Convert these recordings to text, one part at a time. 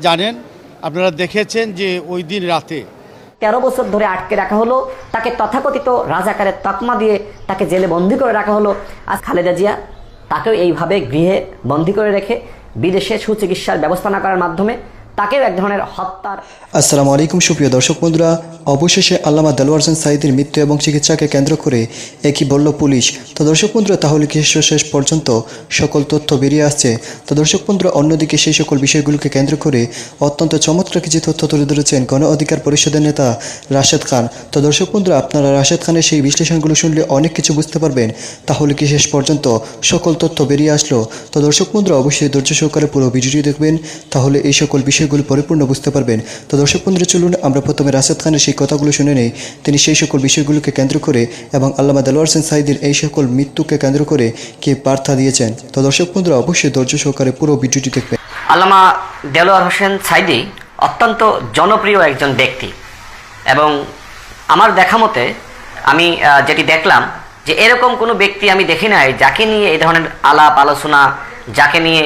জানেন, আপনারা দেখেছেন যে ওই দিন রাতে 13 বছর ধরে আটকে রাখা হলো, তাকে তথাকথিত রাজাকারের তকমা দিয়ে তাকে জেলে বন্দি করে রাখা হলো। আজ খালেদা জিয়া তাকেও এইভাবে গৃহে বন্দি করে রেখে বিদেশে সুচিকিৎসার ব্যবস্থা না করার মাধ্যমে তাকেও এক ধরনের হত্যার। আসসালামু আলাইকুম সুপ্রিয় দর্শক বন্ধুরা, অবশেষে আল্লামা দেলোয়ার হোসেন সাঈদীর মৃত্যু এবং চিকিৎসাকে কেন্দ্র করে একই বলল পুলিশ। তো দর্শক বন্ধুরা, তাহলে কি শেষ পর্যন্ত সকল তথ্য বেরিয়ে আসছে? তো দর্শক বন্ধুরা, অন্যদিকে সেই সকল বিষয়গুলোকে কেন্দ্র করে অত্যন্ত চমৎকার কিছু তথ্য তুলে ধরেছেন গণ অধিকার পরিষদের নেতা রাশেদ খান। তো দর্শক বন্ধুরা, আপনারা রাশেদ খানের সেই বিশ্লেষণগুলো শুনলে অনেক কিছু বুঝতে পারবেন। তাহলে কি শেষ পর্যন্ত সকল তথ্য বেরিয়ে আসলো? তো দর্শক বন্ধুরা, অবশ্যই ধৈর্য সহকারে পুরো ভিডিওটি দেখবেন, তাহলে এই সকল বিষয়গুলো পরিপূর্ণ বুঝতে পারবেন। তো দর্শক বন্ধুরা, চলুন আমরা প্রথমে রাশেদ খানের সেই কথাগুলো শুনে নেই, তিনি সেই সকল বিষয়গুলোকে কেন্দ্র করে এবং আল্লামা দেলোয়ার হোসেন সাঈদীর এই সকল মৃত্যুকে কেন্দ্র করে কি বার্তা দিয়েছেন। তো দর্শক বন্ধুরা, অবশ্যই ধৈর্য সহকারে পুরো ভিডিওটি দেখবেন। আল্লামা দেলোয়ার হোসেন সাঈদী অত্যন্ত জনপ্রিয় একজন ব্যক্তি এবং আমার দেখা মতে আমি যেটি দেখলাম যে এরকম কোনো ব্যক্তি আমি দেখি নাই যাকে নিয়ে এই ধরনের আলাপ আলোচনা, যাকে নিয়ে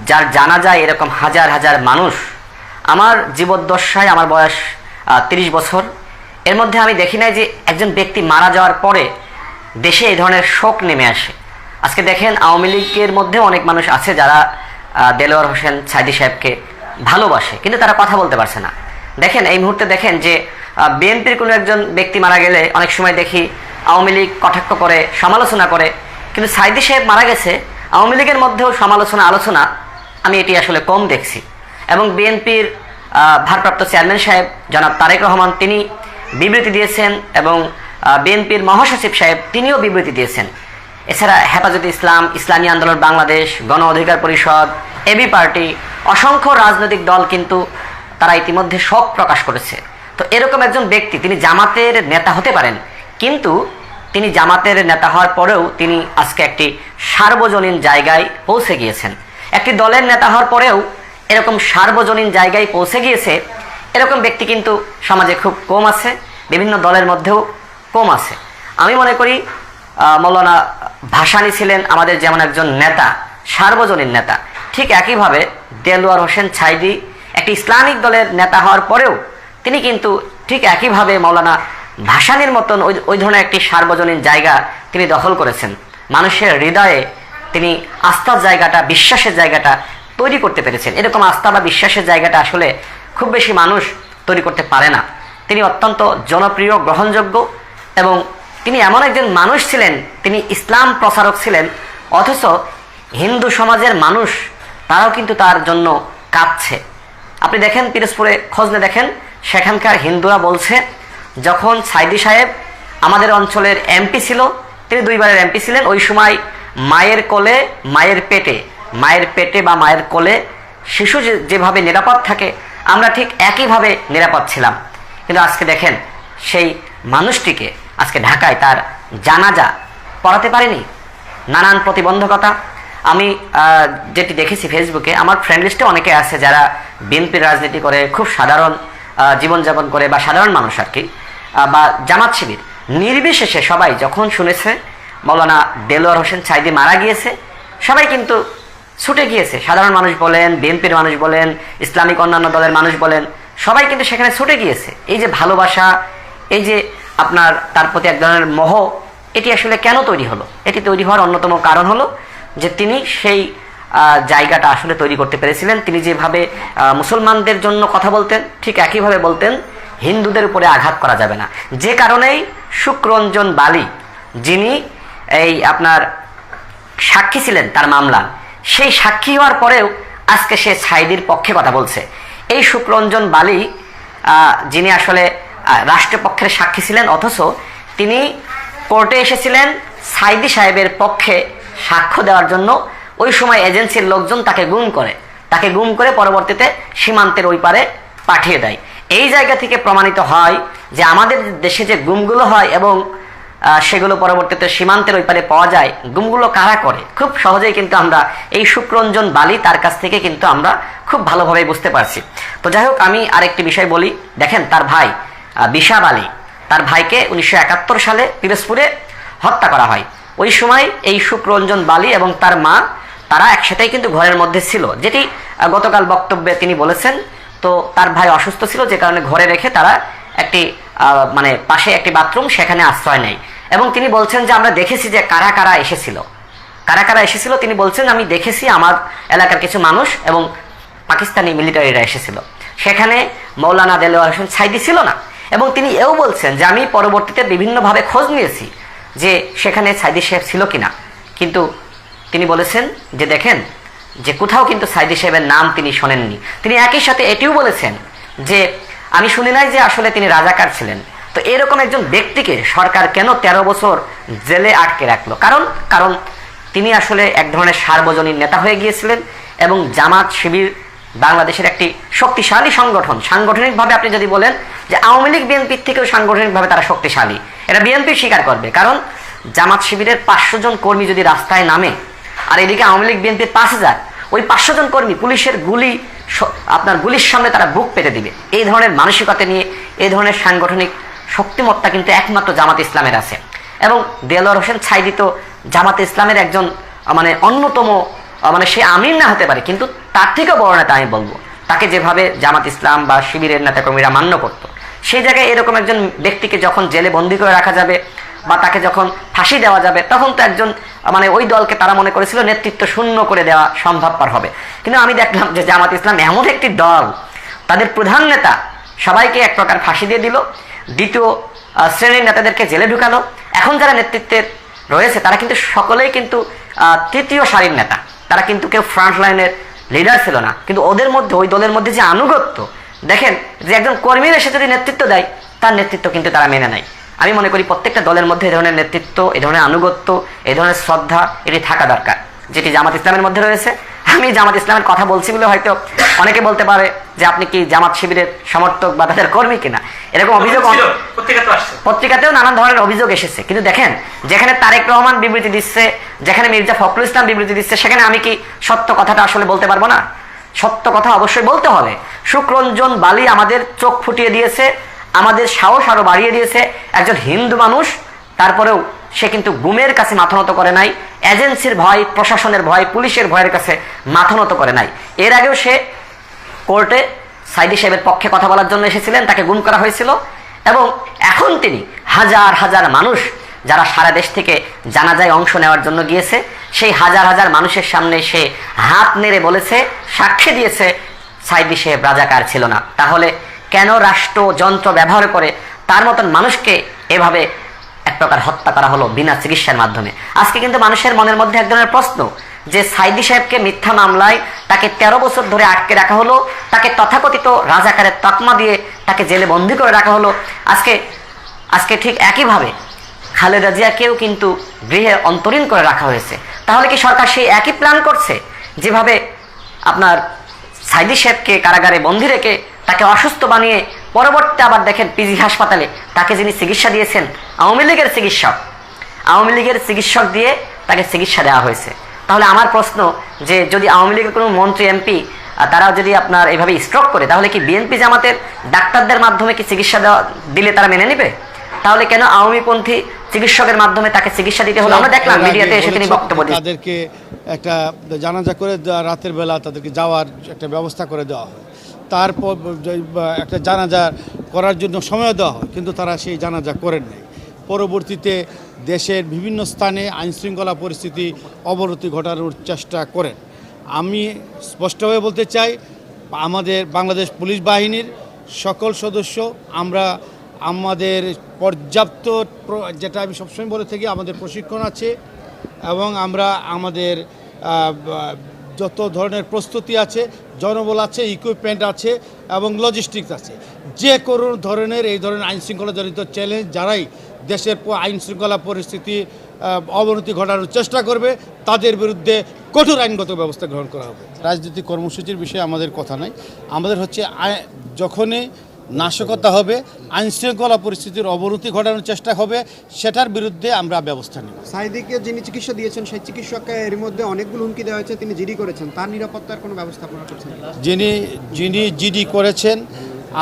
যার জানা যায় এরকম হাজার হাজার মানুষ। আমার জীবদ্দশায় আমার বয়স 30 বছর, এর মধ্যে আমি দেখি নাই যে একজন ব্যক্তি মারা যাওয়ার পরে দেশে এই ধরনের শোক নেমে আসে। আজকে দেখেন, আওয়ামী লীগের মধ্যে অনেক মানুষ আছে যারা দেলোয়ার হোসেন সাঈদী সাহেবকে ভালোবাসে, কিন্তু তারা কথা বলতে পারছে না। দেখেন, এই মুহূর্তে দেখেন যে বিএনপির কোনো একজন ব্যক্তি মারা গেলে অনেক সময় দেখি আওয়ামী লীগ কটাক্ষ করে, সমালোচনা করে, কিন্তু সাঈদী সাহেব মারা গেছে, আওয়ামী লীগের মধ্যেও সমালোচনা আলোচনা আমি এটি আসলে কম দেখছি। এবং বিএনপির ভারপ্রাপ্ত চেয়ারম্যান সাহেব জনাব তারেক রহমান তিনি বিবৃতি দিয়েছেন এবং বিএনপির মহাসচিব সাহেব তিনিও বিবৃতি দিয়েছেন। এছাড়া হেফাজতে ইসলাম, ইসলামী আন্দোলন বাংলাদেশ, গণ অধিকার পরিষদ, এবি পার্টি, অসংখ্য রাজনৈতিক দল কিন্তু তারা ইতিমধ্যে শোক প্রকাশ করেছে। তো এরকম একজন ব্যক্তি, তিনি জামাতের নেতা হতে পারেন, কিন্তু তিনি জামাতের নেতা হওয়ার পরেও তিনি আজকে একটি সার্বজনীন জায়গায় পৌঁছে গিয়েছেন। একটি দলের নেতা হওয়ার পরেও এরকম সার্বজনীন জায়গায় পৌঁছে গিয়েছে, এরকম ব্যক্তি কিন্তু সমাজে খুব কম আছে, বিভিন্ন দলের মধ্যেও কম আছে। আমি মনে করি মৌলানা ভাসানী ছিলেন আমাদের যেমন একজন নেতা, সার্বজনীন নেতা, ঠিক একইভাবে দেলোয়ার হোসেন সাঈদী একটি ইসলামিক দলের নেতা হওয়ার পরেও তিনি কিন্তু ঠিক একইভাবে মৌলানা ভাসানীর মতন ওই ধরনের একটি সার্বজনীন জায়গা তিনি দখল করেছেন। মানুষের হৃদয়ে তিনি আস্থার জায়গাটা, বিশ্বাসের জায়গাটা তৈরি করতে পেরেছেন। এরকম আস্থা বা বিশ্বাসের জায়গাটা আসলে খুব বেশি মানুষ তৈরি করতে পারে না। তিনি অত্যন্ত জনপ্রিয়, গ্রহণযোগ্য এবং তিনি এমন একজন মানুষ ছিলেন, তিনি ইসলাম প্রচারক ছিলেন, অথচ হিন্দু সমাজের মানুষ তারাও কিন্তু তার জন্য কাঁদছে। আপনি দেখেন, পিরোজপুরে খোঁজ নিয়ে দেখেন, সেখানকার হিন্দুরা বলছে যখন সাঈদী সাহেব আমাদের অঞ্চলের এমপি ছিল, তিনি 2 বারের এমপি ছিলেন, ওই সময় মায়ের কোলে, মায়ের পেটে বা মায়ের কোলে শিশু যেভাবে নিরাপদ থাকে, আমরা ঠিক একইভাবে নিরাপদ ছিলাম। কিন্তু আজকে দেখেন, সেই মানুষটিকে আজকে ঢাকায় তার জানাজা পড়াতে পারেনি, নানান প্রতিবন্ধকতা। আমি যেটি দেখেছি ফেসবুকে, আমার ফ্রেন্ড লিস্টে অনেকে আছে যারা বিএনপির রাজনীতি করে, খুব সাধারণ জীবনযাপন করে বা সাধারণ মানুষ আর কি, বা জামাত শিবির, নির্বিশেষে সবাই যখন শুনেছে মৌলানা দেলোয়ার হোসেন সাঈদী মারা গিয়েছে, সবাই কিন্তু ছুটে গিয়েছে। সাধারণ মানুষ বলেন, বিএনপির মানুষ বলেন, ইসলামিক অন্যান্য দলের মানুষ বলেন, সবাই কিন্তু সেখানে ছুটে গিয়েছে। এই যে ভালোবাসা, এই যে আপনার তার প্রতি এক ধরনের মোহ, এটি আসলে কেন তৈরি হলো? এটি তৈরি হওয়ার অন্যতম কারণ হলো যে তিনি সেই জায়গাটা আসলে তৈরি করতে পেরেছিলেন। তিনি যেভাবে মুসলমানদের জন্য কথা বলতেন, ঠিক একইভাবে বলতেন হিন্দুদের উপরে আঘাত করা যাবে না। যে কারণেই শুক্রঞ্জন বালী, যিনি এই আপনার সাক্ষী ছিলেন তার মামলা, সেই সাক্ষী হওয়ার পরেও আজকে সে সাঈদীর পক্ষে কথা বলছে। এই শুক্রঞ্জন বালী যিনি আসলে রাষ্ট্রপক্ষের সাক্ষী ছিলেন, অথচ তিনি কোর্টে এসেছিলেন সাঈদী সাহেবের পক্ষে সাক্ষ্য দেওয়ার জন্য। ওই সময় এজেন্সির লোকজন তাকে গুম করে পরবর্তীতে সীমান্তের ওই পারে পাঠিয়ে দেয়। এই জায়গা থেকে প্রমাণিত হয় যে আমাদের দেশে যে গুমগুলো হয় এবং সেগুলো পরবর্তীতে সীমান্তের ওই পারে পাওয়া যায়, গুমগুলো কারা করে খুব সহজেই কিন্তু আমরা এই শুক্রঞ্জন বালী তার কাছ থেকে কিন্তু আমরা খুব ভালোভাবে বুঝতে পারছি। তো যাই হোক, আমি আরেকটি বিষয় বলি। দেখেন, তার ভাই বিশাব আলী, তার ভাইকে 1971 সালে পিরোজপুরে হত্যা করা হয়। ওই সময় এই শুক্রঞ্জন বালী এবং তার মা তারা একসাথেই কিন্তু ঘরের মধ্যে ছিল, যেটি গতকাল বক্তব্যে তিনি বলেছেন। তো তার ভাই অসুস্থ ছিল, যে কারণে ঘরে রেখে তারা একটি মানে পাশে একটি বাথরুম, সেখানে আশ্রয় নেয়। এবং তিনি বলছেন যে আমরা দেখেছি যে কারা কারা এসেছিল। তিনি বলছেন আমি দেখেছি আমার এলাকার কিছু মানুষ এবং পাকিস্তানি মিলিটারিরা এসেছিল, সেখানে মৌলানা দেলোয়ার হোসেন সাঈদী ছিল না। এবং তিনি এও বলছেন যে আমি পরবর্তীতে বিভিন্নভাবে খোঁজ নিয়েছি যে সেখানে সাঈদী সাহেব ছিল কিনা, কিন্তু তিনি বলেছেন যে দেখেন যে কোথাও কিন্তু সাঈদী সাহেবের নাম তিনি শোনেননি। তিনি একই সাথে এটিও বলেছেন যে আমি শুনি নাই যে আসলে তিনি রাজাকার ছিলেন। তো এরকম একজন ব্যক্তিকে সরকার কেন 13 বছর জেলে আটকে রাখলো? কারণ তিনি আসলে এক ধরনের সার্বজনীন নেতা হয়ে গিয়েছিলেন এবং জামাত শিবির বাংলাদেশের একটি শক্তিশালী সংগঠন। সাংগঠনিকভাবে আপনি যদি বলেন যে আওয়ামী লীগ বিএনপির থেকেও সাংগঠনিকভাবে তারা শক্তিশালী, এটা বিএনপি স্বীকার করবে। কারণ জামাত শিবিরের 500 জন কর্মী যদি রাস্তায় নামে, আর এদিকে আওয়ামী লীগ বিএনপির 5000, ওই 500 জন কর্মী পুলিশের গুলির সামনে তারা বুক পেতে দিবে। এই ধরনের মানসিকতা নিয়ে এই ধরনের সাংগঠনিক শক্তিমত্তা কিন্তু একমাত্র জামাত ইসলামের আছে। এবং দেলোয়ার হোসেন সাঈদী তো জামাত ইসলামের একজন মানে অন্যতম, মানে সে আমির না হতে পারে, কিন্তু তার থেকেও বড় নেতা আমি বলবো। তাকে যেভাবে জামাত ইসলাম বা শিবিরের নেতাকর্মীরা মান্য করতো, সেই জায়গায় এরকম একজন ব্যক্তিকে যখন জেলে বন্দি করে রাখা যাবে বা তাকে যখন ফাঁসি দেওয়া যাবে, তখন তো একজন মানে ওই দলকে তারা মনে করেছিল নেতৃত্ব শূন্য করে দেওয়া সম্ভবপর হবে। কিন্তু আমি দেখলাম যে জামাত ইসলাম এমন একটি দল, তাদের প্রধান নেতা সবাইকে এক প্রকার ফাঁসি দিয়ে দিল, দ্বিতীয় শ্রেণীর নেতাদেরকে জেলে ঢুকালো। এখন যারা নেতৃত্বে রয়েছে তারা কিন্তু সকলেই কিন্তু তৃতীয় সারির নেতা, তারা কিন্তু কেউ ফ্রন্ট লাইনের লিডার ছিল না। কিন্তু ওদের মধ্যে, ওই দলের মধ্যে যে আনুগত্য দেখেন, যে একজন কর্মীর এসে যদি নেতৃত্ব দেয়, তার নেতৃত্ব কিন্তু তারা মেনে নেয়। আমি মনে করি প্রত্যেকটা দলের মধ্যে এই ধরনের নেতৃত্ব, এই ধরনের আনুগত্য, এই ধরনের শ্রদ্ধা এটি থাকা দরকার, যেটি জামাত ইসলামের মধ্যে রয়েছে। আমি জামাত ইসলামের কথা বলছি বলে হয়তো অনেকে বলতে পারে যে আপনি কি জামাত শিবিরের সমর্থক বা তাদের কর্মী কিনা, এরকম অভিযোগ পত্রিকাতেও নানান ধরনের অভিযোগ এসেছে। কিন্তু দেখেন, যেখানে তারেক রহমান বিবৃতি দিচ্ছে, যেখানে মির্জা ফখরুল ইসলাম বিবৃতি দিচ্ছে, সেখানে আমি কি সত্য কথাটা আসলে বলতে পারবো না? সত্য কথা অবশ্যই বলতে হবে। সুখরঞ্জন বালি আমাদের চোখ ফুটিয়ে দিয়েছে, আমাদের সাহস আরো বাড়িয়ে দিয়েছে। একজন হিন্দু মানুষ, তারপরেও সে কিন্তু গুমের কাছে মাথা নত করে নাই, এজেন্সির ভয়, প্রশাসনের ভয়, পুলিশের ভয়ের কাছে মাথা নত করে নাই। এর আগেও সে কোর্টে সাঈদী সাহেবের পক্ষে কথা বলার জন্য এসেছিলেন, তাকে গুম করা হয়েছিল। এবং এখন তিনি হাজার হাজার মানুষ যারা সারা দেশ থেকে জানাজায় অংশ নেওয়ার জন্য গিয়েছে, সেই হাজার হাজার মানুষের সামনে সে হাত নেড়ে বলেছে, সাক্ষী দিয়েছে সাঈদী সাহেব রাজাকার ছিল না। তাহলে কেন রাষ্ট্র যন্ত্র ব্যবহার করে তার মতন মানুষকে এভাবে এক প্রকার হত্যা করা হলো বিনা চিকিৎসার মাধ্যমে? আজকে কিন্তু মানুষের মনের মধ্যে এক ধরনের প্রশ্ন যে সাঈদী সাহেবকে মিথ্যা মামলায় তাকে 13 বছর ধরে আটকে রাখা হলো, তাকে তথাকথিত রাজাকারের তকমা দিয়ে তাকে জেলে বন্দি করে রাখা হলো। আজকে ঠিক একইভাবে খালেদা জিয়াকেও কিন্তু গৃহে অন্তরীণ করে রাখা হয়েছে। তাহলে কি সরকার সেই একই প্ল্যান করছে? যেভাবে আপনার সাঈদী সাহেবকে কারাগারে বন্দি রেখে তাকে অসুস্থ বানিয়ে পরবর্তীতে আবার দেখেন পিজি হাসপাতালে তাকে যিনি চিকিৎসা দিয়েছেন আওয়ামী লীগের চিকিৎসক দিয়ে তাকে চিকিৎসা দেওয়া হয়েছে। তাহলে আমার প্রশ্ন যে যদি আওয়ামী লীগের কোনো মন্ত্রী এমপি তারা যদি আপনার এইভাবে স্ট্রোক করে, তাহলে কি বিএনপি জামাতের ডাক্তারদের মাধ্যমে কি চিকিৎসা দিলে তারা মেনে নেবে? তাহলে কেন আওয়ামীপন্থী চিকিৎসকের মাধ্যমে তাকে চিকিৎসা দিতে হলো? আমরা দেখলাম মিডিয়াতে এসে তিনি বক্তব্য দিয়েছেন, তাদেরকে একটা জানাজা করে রাতের বেলা তাদেরকে যাওয়ার একটা ব্যবস্থা করে দেওয়া হয়, তারপর একটা জানাজা করার জন্য সময় দেওয়া হয়, কিন্তু তারা সেই জানাজা করেন নাই। পরবর্তীতে দেশের বিভিন্ন স্থানে আইনশৃঙ্খলা পরিস্থিতি অবনতি ঘটানোর চেষ্টা করেন। আমি স্পষ্টভাবে বলতে চাই, আমাদের বাংলাদেশ পুলিশ বাহিনীর সকল সদস্য আমরা আমাদের পর্যাপ্ত, যেটা আমি সবসময় বলে থাকি, আমাদের প্রশিক্ষণ আছে এবং আমরা আমাদের যত ধরনের প্রস্তুতি আছে, জনবল আছে, ইকুইপমেন্ট আছে এবং লজিস্টিক্স আছে। যে কোনো ধরনের এই ধরনের আইনশৃঙ্খলা জনিত চ্যালেঞ্জ যারাই দেশের আইনশৃঙ্খলা পরিস্থিতি অবনতি ঘটানোর চেষ্টা করবে, তাদের বিরুদ্ধে কঠোর আইনগত ব্যবস্থা গ্রহণ করা হবে। রাজনৈতিক কর্মসূচির বিষয়ে আমাদের কথা নাই, আমাদের হচ্ছে যখনই নাশকতা হবে, আইনশৃঙ্খলা পরিস্থিতির অবনতি ঘটানোর চেষ্টা হবে, সেটার বিরুদ্ধে আমরা ব্যবস্থা নেব। সাঈদীকে যিনি চিকিৎসা দিয়েছেন সেই চিকিৎসককে এর মধ্যে অনেকগুলো হুমকি দেওয়া হয়েছে, তিনি জিডি করেছেন, তার নিরাপত্তার কোনো ব্যবস্থা আপনারা করছেন? যিনি জিডি করেছেন,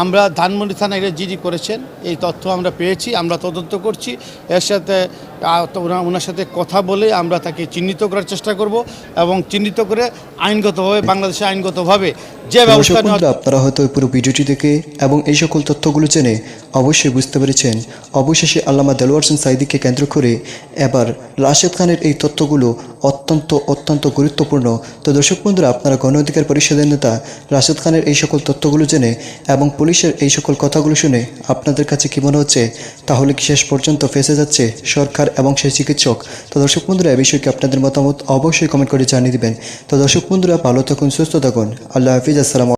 আমরা ধানমন্ডি থানায় জিডি করেছেন, এই তথ্য আমরা পেয়েছি, আমরা তদন্ত করছি। এর সাথে তো ওনার সাথে কথা বলে আমরা তাকে চিহ্নিত করার চেষ্টা করব এবং চিহ্নিত করে আইনগতভাবে বাংলাদেশে আইনগতভাবে যে দর্শক ব্যবস্থা নেওয়া বন্ধুরা, আপনারা হয়তো এই পুরো ভিডিওটি দেখে এবং এই সকল তথ্যগুলো জেনে অবশ্যই বুঝতে পেরেছেন অবশেষে আল্লামা দেলোয়ার হোসেন সাঈদীকে কেন্দ্র করে এবার রাশেদ খানের এই তথ্যগুলো অত্যন্ত গুরুত্বপূর্ণ। তো দর্শক বন্ধুরা, আপনারা গণ অধিকার পরিষদের নেতা রাশেদ খানের এই সকল তথ্যগুলো জেনে এবং পুলিশের এই সকল কথাগুলো শুনে আপনাদের কাছে কী মনে হচ্ছে? তাহলে কি শেষ পর্যন্ত ফেঁসে যাচ্ছে সরকার এবং সেই চিকিৎসক? তো দর্শক বন্ধুরা, এই বিষয়ে কি আপনাদের মতামত অবশ্যই কমেন্ট করে জানিয়ে দিবেন। তো দর্শক বন্ধুরা, ভালো থাকুন, সুস্থ থাকুন, আল্লাহ হাফিজ, আসসালামু